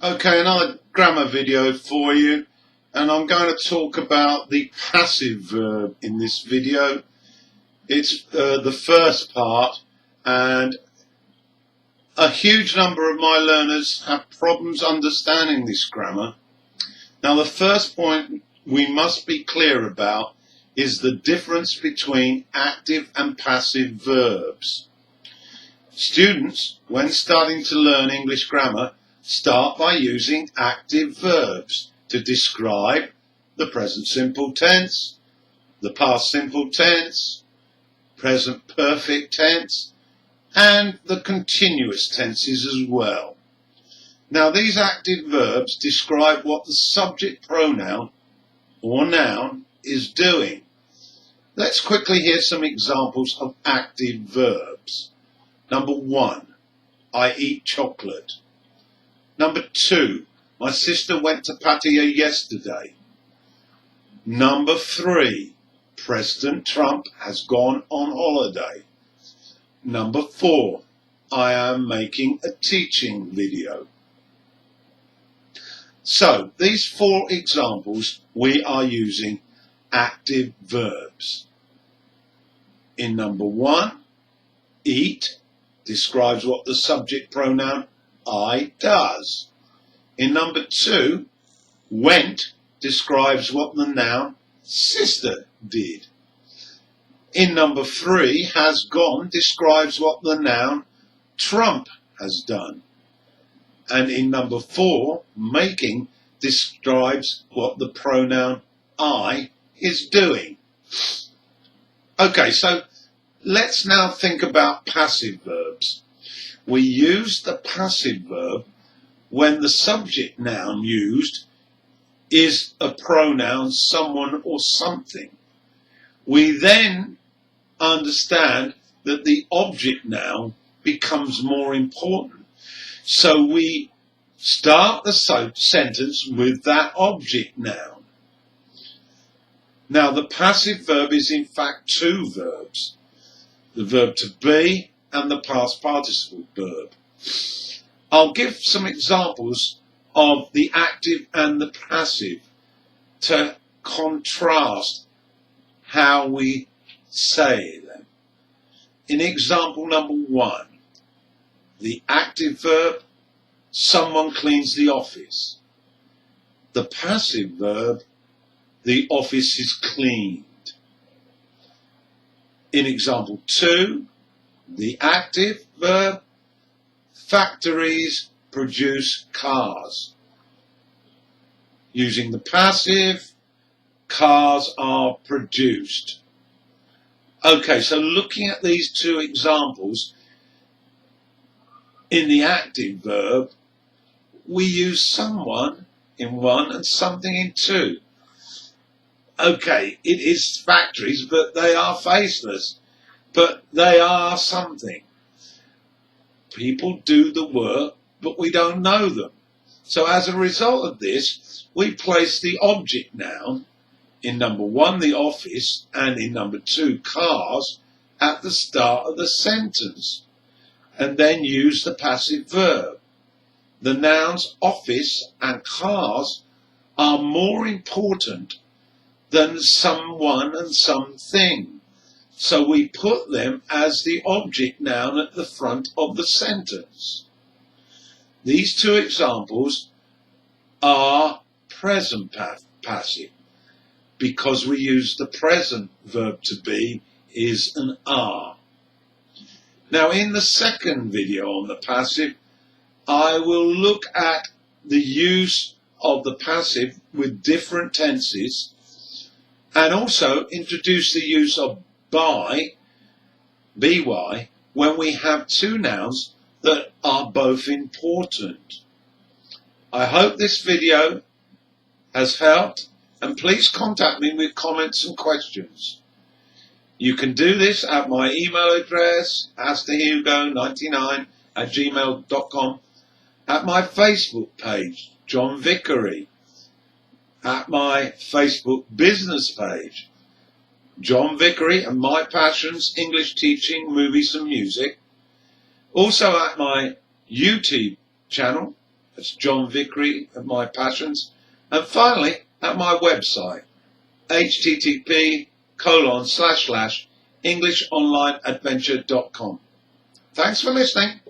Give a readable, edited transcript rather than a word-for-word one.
Okay, another grammar video for you, and I'm going to talk about the passive verb in this video. It's the first part, and a huge number of my learners have problems understanding this grammar. Now, the first point we must be clear about is the difference between active and passive verbs. Students, when starting to learn English grammar, start by using active verbs to describe the present simple tense, the past simple tense, present perfect tense, and the continuous tenses as well. Now, these active verbs describe what the subject pronoun or noun is doing. Let's quickly hear some examples of active verbs. Number 1, I eat chocolate. Number 2, my sister went to Pattaya yesterday. Number 3, President Trump has gone on holiday. Number 4, I am making a teaching video. So, these 4 examples, we are using active verbs. In number 1, eat describes what the subject pronoun I does. In number 2, went describes what the noun sister did. In number 3, has gone describes what the noun Trump has done. And in number 4, making describes what the pronoun I is doing. Okay, so let's now think about passive verbs. We use the passive verb when the subject noun used is a pronoun, someone or something. We then understand that the object noun becomes more important. So we start the sentence with that object noun. Now, the passive verb is in fact 2 verbs. The verb to be and the past participle verb. I'll give some examples of the active and the passive to contrast how we say them. In example number 1, the active verb, someone cleans the office. The passive verb, the office is cleaned. In example 2, the active verb, factories produce cars. Using the passive, cars are produced. Okay, so looking at these 2 examples, in the active verb, we use someone in 1 and something in 2. Okay, it is factories, but they are faceless. But they are something. People do the work, but we don't know them. So as a result of this, we place the object noun in number 1, the office, and in number 2, cars, at the start of the sentence, and then use the passive verb. The nouns office and cars are more important than someone and something. So we put them as the object noun at the front of the sentence. These 2 examples are present passive because we use the present verb to be is an are. Now, in the second video on the passive, I will look at the use of the passive with different tenses and also introduce the use of by, when we have 2 nouns that are both important. I hope this video has helped, and please contact me with comments and questions. You can do this at my email address, asterhugo99@gmail.com, at my Facebook page, John Vickery, at my Facebook business page, John Vickery and My Passions, English Teaching, Movies and Music. Also at my YouTube channel, That's John Vickery at My Passions. And finally, at my website, http://EnglishOnlineAdventure.com. Thanks for listening.